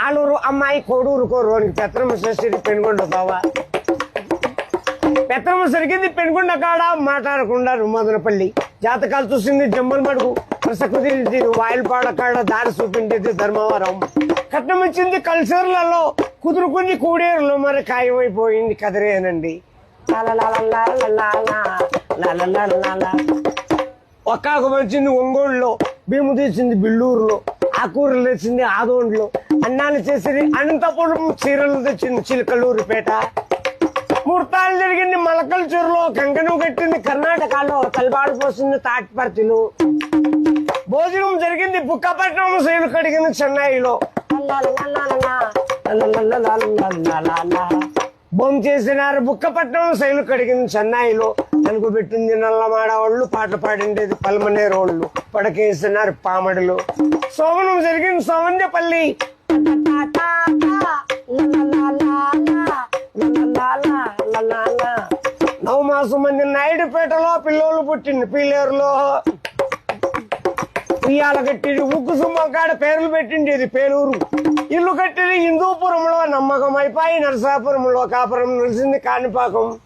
ఆలూరు అమ్మాయి కోడూరు కోరునికి పెత్తనమ్మ సరిసింది పెనుగొండ బావా. పెత్తనమ్మ సరిగింది పెనుగొండ కాడ మాట్లాడకుండా మదనపల్లి. జాతకాలు చూసింది జమ్మల మడుగు. ప్రసకుదింది వాయిల్పాడ కాడ దారి చూపించేది ధర్మవరం. కట్నం ఇచ్చింది కల్చర్లలో కుదురుకుంది కూడేరులో మరి ఖాయమైపోయింది కదిరేనండి. ఒక్కాకు వచ్చింది ఒంగోలులో. భీము తీసింది బిల్లూరులో. ఆకూరలు తెచ్చింది ఆదోండ్లో. అన్నాలు చేసింది అనంతపురం. చీరలు తెచ్చింది చిలకలూరుపేట. ముహూర్తాలు జరిగింది మలకల్ చెరువులో. కంకణం కట్టింది కర్ణాటకలో. తలబాడు పోసింది తాటిపర్తిలో. భోజనం జరిగింది బుక్కపట్నం. శైలు కడిగింది చెన్నైలో. బొమ్మ చేసినారు బుక్కపట్నం. శైలు కడిగింది చెన్నైలో. తెలుగు పెట్టింది నల్లమాడవాళ్ళు. పాటలు పాడిండేది పల్మనేరోళ్ళు. పడకేసినారు పామడిలో. సోమనం జరిగింది సోమంజపల్లి. నవమాసం మంది నాయుడుపేటలో. పిల్లోళ్ళు పుట్టింది పీలేరులో. ఉయ్యాల కట్టింది ఉక్కు సుమ్మం కాడ పేర్లు పెట్టిండేది పేలూరు. ఇల్లు కట్టింది హిందూపురంలో. నమ్మకం అయిపోయి నరసాపురంలో. కాపురం నిలిచింది కాణిపాకం.